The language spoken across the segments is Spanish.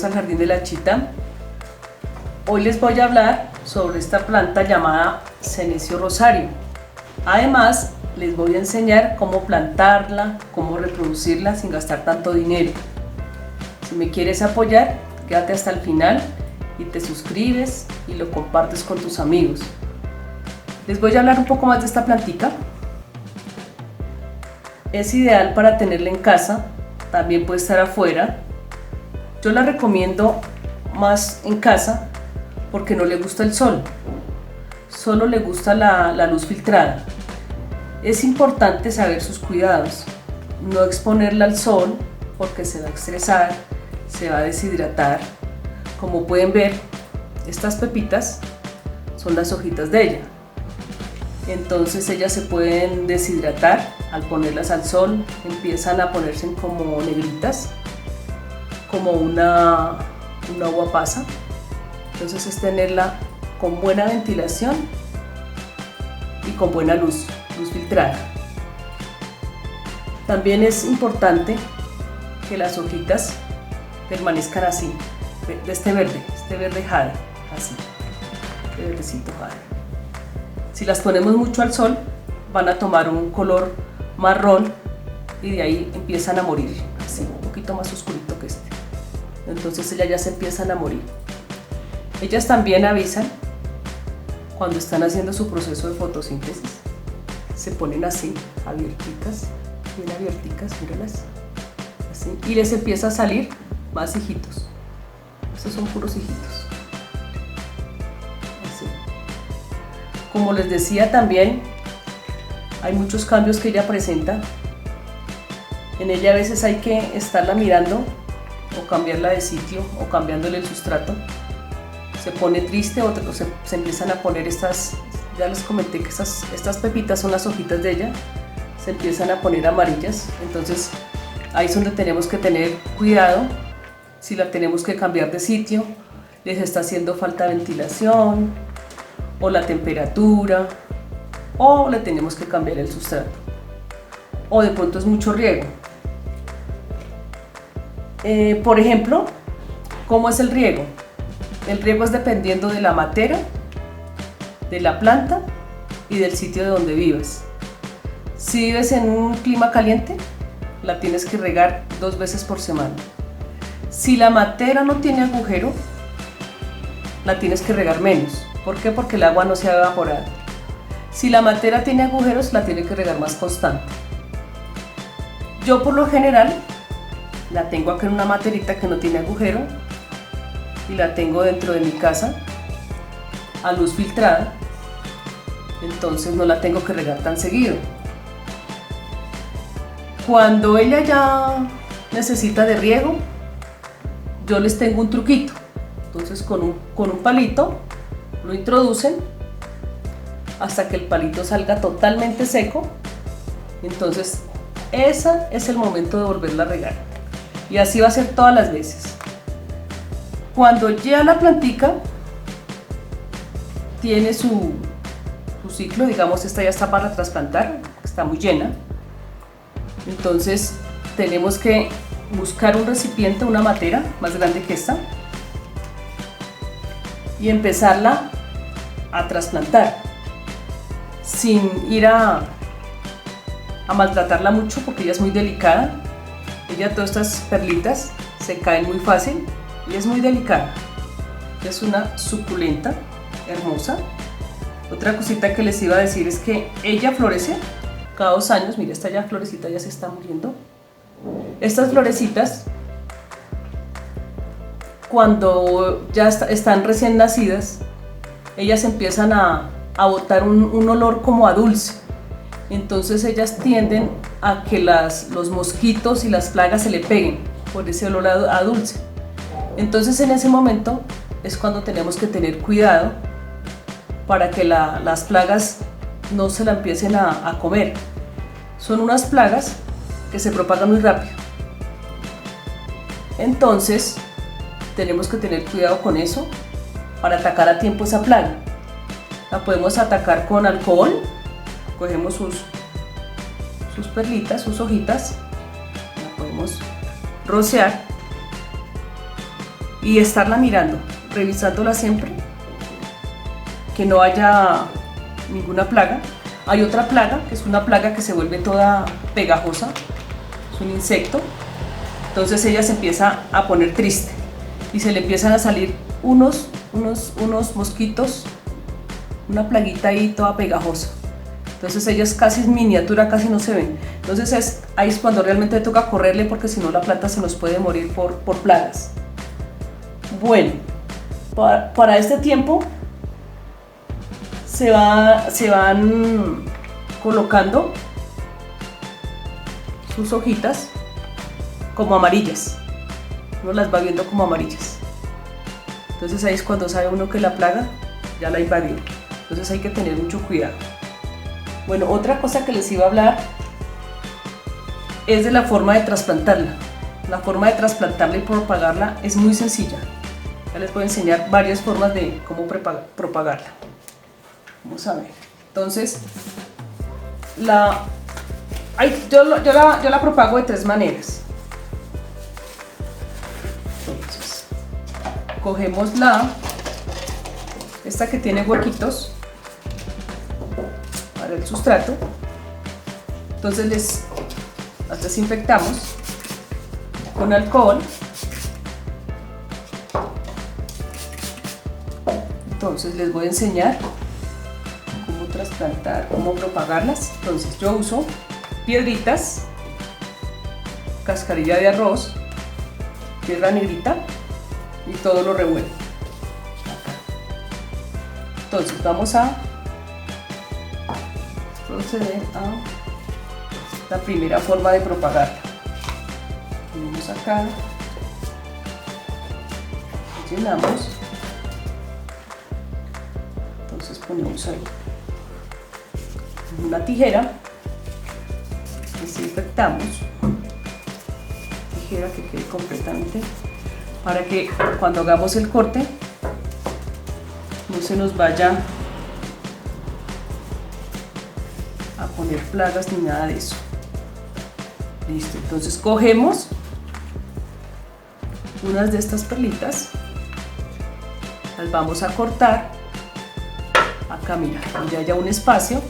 bienvenidos al Jardín de la Chita. Hoy les voy a hablar sobre esta planta llamada Senecio rosario. Además, les voy a enseñar cómo plantarla, cómo reproducirla sin gastar tanto dinero. Si me quieres apoyar, quédate hasta el final y te suscribes y lo compartes con tus amigos. Les voy a hablar un poco más de esta plantica. Es ideal para tenerla en casa, también puede estar afuera. Yo la recomiendo más en casa porque no le gusta el sol, solo le gusta la luz filtrada. Es importante saber sus cuidados, no exponerla al sol porque se va a estresar, se va a deshidratar. Como pueden ver, estas pepitas son las hojitas de ella. Entonces ellas se pueden deshidratar al ponerlas al sol, empiezan a ponerse como negritas, como una uva pasa. Entonces es tenerla con buena ventilación y con buena luz filtrada. También es importante que las hojitas permanezcan así, de este verde jade, así, este verdecito jade. Si las ponemos mucho al sol, van a tomar un color marrón y de ahí empiezan a morir, así, un poquito más oscurito que este. Entonces ellas ya se empiezan a morir. Ellas también avisan cuando están haciendo su proceso de fotosíntesis. Se ponen así, abierticas, bien abierticas, míralas, así, y les empieza a salir más hijitos. Estos son puros hijitos. Así. Como les decía también, hay muchos cambios que ella presenta. En ella a veces hay que estarla mirando o cambiarla de sitio o cambiándole el sustrato. Se pone triste o se empiezan a poner estas, ya les comenté que estas pepitas son las hojitas de ella, se empiezan a poner amarillas. Entonces ahí es donde tenemos que tener cuidado, si la tenemos que cambiar de sitio, les está haciendo falta ventilación o la temperatura, o le tenemos que cambiar el sustrato, o de pronto es mucho riego. Por ejemplo, ¿cómo es el riego? El riego es dependiendo de la matera, de la planta y del sitio de donde vives. Si vives en un clima caliente, la tienes que regar 2 veces por semana. Si la matera no tiene agujero, la tienes que regar menos. ¿Por qué? Porque el agua no se ha evaporado. Si la matera tiene agujeros, la tiene que regar más constante. Yo por lo general la tengo acá en una materita que no tiene agujero y la tengo dentro de mi casa a luz filtrada, entonces no la tengo que regar tan seguido. Cuando ella ya necesita de riego, yo les tengo un truquito. Entonces con un palito lo introducen hasta que el palito salga totalmente seco. Entonces ese es el momento de volverla a regar, y así va a ser todas las veces. Cuando ya la plantica tiene su ciclo, digamos esta ya está para trasplantar, está muy llena, entonces tenemos que buscar un recipiente, una matera más grande que esta, y empezarla a trasplantar sin ir a maltratarla mucho, porque ella es muy delicada. Ella, todas estas perlitas se caen muy fácil y es muy delicada. Es una suculenta hermosa. Otra cosita que les iba a decir es que ella florece cada 2 años. Mira, esta ya florecita ya se está muriendo. Estas florecitas, cuando ya están recién nacidas, ellas empiezan a botar un olor como a dulce. Entonces ellas tienden a que los mosquitos y las plagas se le peguen por ese olor a dulce. Entonces en ese momento es cuando tenemos que tener cuidado para que las plagas no se la empiecen a comer. Son unas plagas que se propagan muy rápido. Entonces tenemos que tener cuidado con eso para atacar a tiempo esa plaga. La podemos atacar con alcohol. Cogemos sus perlitas, sus hojitas, la podemos rociar y estarla mirando, revisándola siempre, que no haya ninguna plaga. Hay otra plaga, que es una plaga que se vuelve toda pegajosa, es un insecto, entonces ella se empieza a poner triste y se le empiezan a salir unos mosquitos, una plaguita ahí toda pegajosa. Entonces ellas casi en miniatura, casi no se ven. Entonces ahí es cuando realmente toca correrle, porque si no la planta se nos puede morir por plagas. Bueno, para este tiempo se van colocando sus hojitas como amarillas. Uno las va viendo como amarillas. Entonces ahí es cuando sabe uno que la plaga ya la invadió. Entonces hay que tener mucho cuidado. Bueno, otra cosa que les iba a hablar es de la forma de trasplantarla. La forma de trasplantarla y propagarla es muy sencilla. Ya les voy a enseñar varias formas de cómo propagarla. Vamos a ver. Entonces, yo la propago de 3 maneras. Entonces, cogemos esta que tiene huequitos para el sustrato. Entonces las desinfectamos con alcohol. Entonces les voy a enseñar cómo trasplantar, cómo propagarlas. Entonces yo uso piedritas, cascarilla de arroz, tierra negrita y todo lo revuelvo. Entonces vamos a proceder a la primera forma de propagarla. Ponemos acá, llenamos. Entonces ponemos ahí una tijera, desinfectamos, tijera que quede completamente, para que cuando hagamos el corte no se nos vaya a poner plagas ni nada de eso. Listo, entonces cogemos unas de estas perlitas, las vamos a cortar. Acá mira, donde haya un espacio,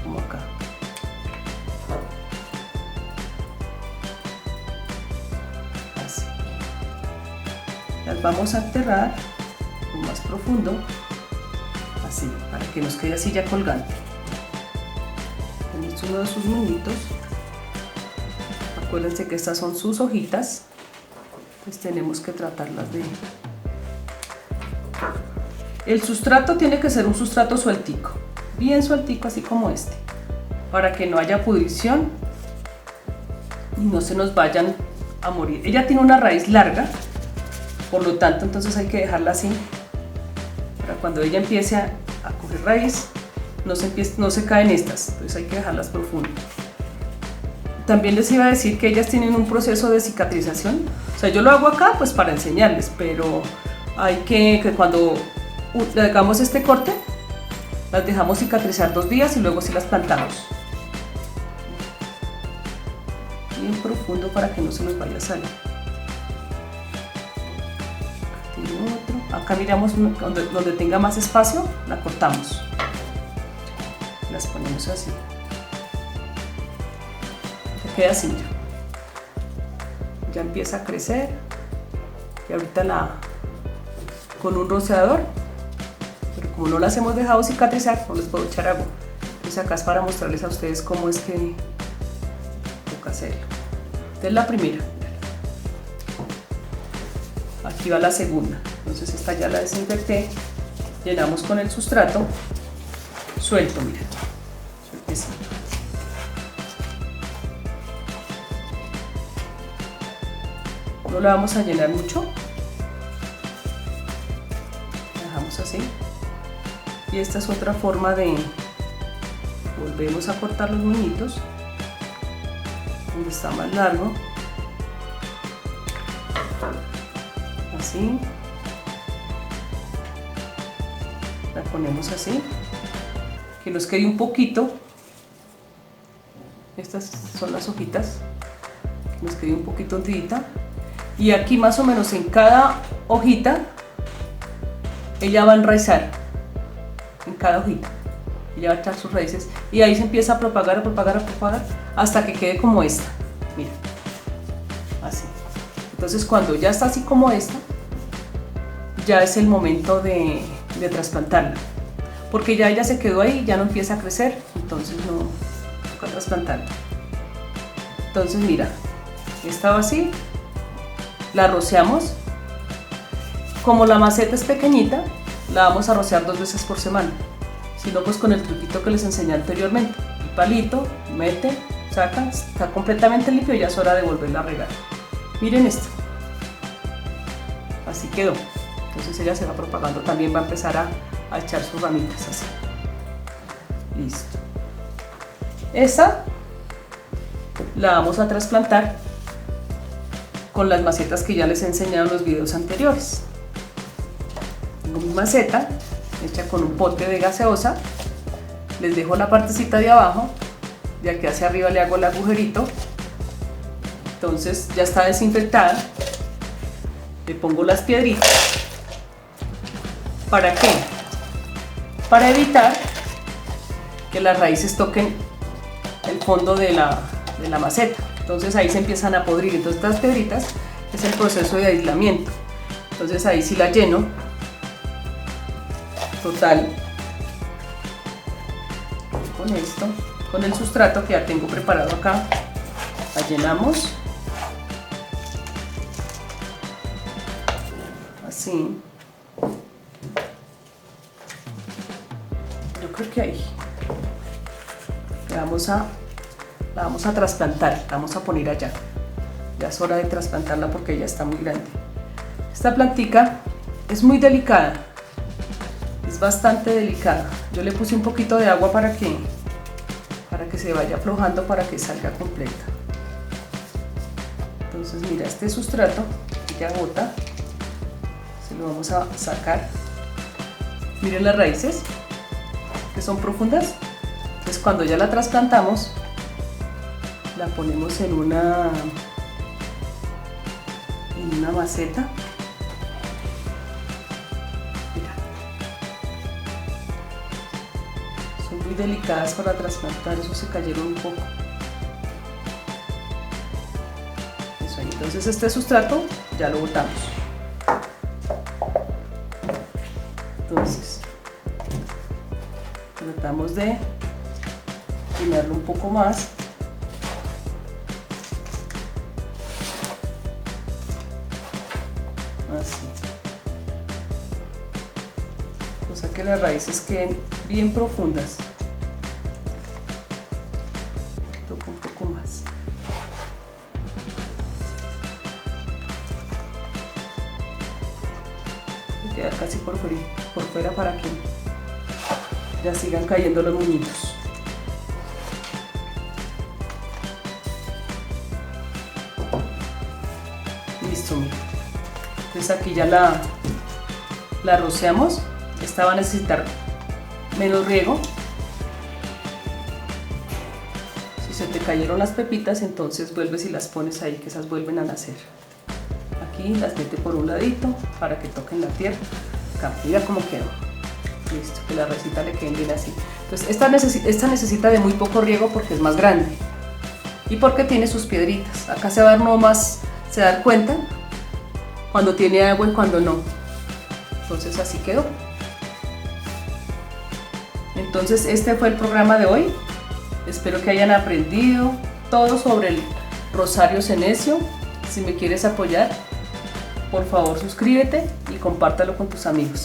como acá. Así. Las vamos a enterrar lo más profundo, así, para que nos quede así ya colgante. Tenemos uno de sus nuditos. Acuérdense que estas son sus hojitas, pues tenemos que tratarlas de... El sustrato tiene que ser un sustrato sueltico, bien sueltico, así como este, para que no haya pudrición y no se nos vayan a morir. Ella tiene una raíz larga, por lo tanto entonces hay que dejarla así, para cuando ella empiece a coger raíz no se caen estas, entonces hay que dejarlas profundas. También les iba a decir que ellas tienen un proceso de cicatrización, o sea, yo lo hago acá pues para enseñarles, pero hay que cuando le hagamos este corte, las dejamos cicatrizar 2 días y luego sí las plantamos. Bien profundo para que no se nos vaya a salir. Tiene otro. Acá miramos donde tenga más espacio, la cortamos. Las ponemos así. Se queda así ya. Ya empieza a crecer. Y ahorita con un rociador. Pero como no las hemos dejado cicatrizar, no les puedo echar agua. Entonces acá es para mostrarles a ustedes cómo es que toca hacerlo. Esta es la primera. Aquí va la segunda. Entonces esta ya la desinfecté. Llenamos con el sustrato. Suelto, mira. Sueltecito. No la vamos a llenar mucho. La dejamos así. Y esta es otra forma de... Volvemos a cortar los moñitos. Donde está más largo. Así. La ponemos así. Que nos quede un poquito. Estas son las hojitas. Que nos quede un poquito hundidita. Y aquí más o menos en cada hojita ella va a enraizar, en cada hojita ella va a echar sus raíces y ahí se empieza a propagar hasta que quede como esta, mira, así. Entonces cuando ya está así como esta, ya es el momento de trasplantarla, porque ya ella se quedó ahí, ya no empieza a crecer, entonces no toca trasplantarla. Entonces mira, esta va así, la rociamos. Como la maceta es pequeñita, la vamos a rociar 2 veces por semana, si no pues con el truquito que les enseñé anteriormente, el palito, mete, saca, está completamente limpio y ya es hora de volverla a regar. Miren esto, así quedó. Entonces ella se va propagando, también va a empezar a echar sus ramitas así. Listo. Esa la vamos a trasplantar con las macetas que ya les he enseñado en los videos anteriores. Tengo mi maceta hecha con un pote de gaseosa, les dejo la partecita de abajo, de aquí hacia arriba le hago el agujerito, entonces ya está desinfectada, le pongo las piedritas. ¿Para qué? Para evitar que las raíces toquen el fondo de la maceta, entonces ahí se empiezan a podrir. Entonces estas piedritas es el proceso de aislamiento, entonces ahí sí la lleno total con esto, con el sustrato que ya tengo preparado acá, la llenamos así. Yo creo que ahí la vamos a trasplantar, la vamos a poner allá. Ya es hora de trasplantarla porque ya está muy grande. Esta plantica es muy delicada, es bastante delicada. Yo le puse un poquito de agua para que se vaya aflojando, para que salga completa. Entonces mira, este sustrato que ya bota, se lo vamos a sacar. Miren las raíces que son profundas. Entonces cuando ya la trasplantamos, la ponemos en una maceta. Mira, son muy delicadas para trasplantar, eso se cayeron un poco. Eso ahí. Entonces este sustrato ya lo botamos. Entonces tratamos de llenarlo un poco más. Así. Cosa que las raíces queden bien profundas. Toco un poco más. Voy a quedar casi por fuera para que ya sigan cayendo los moñitos. Listo, mira. Entonces aquí ya la rociamos. Esta va a necesitar menos riego. Si se te cayeron las pepitas, entonces vuelves y las pones ahí, que esas vuelven a nacer. Aquí las mete por un ladito para que toquen la tierra. Acá, mira cómo quedó. Listo, que la raicita le queden bien así. Entonces esta necesita de muy poco riego porque es más grande y porque tiene sus piedritas. Acá se va a dar nomás, se va a dar cuenta cuando tiene agua y cuando no. Entonces así quedó. Entonces este fue el programa de hoy. Espero que hayan aprendido todo sobre el rosario senecio. Si me quieres apoyar, por favor suscríbete y compártelo con tus amigos.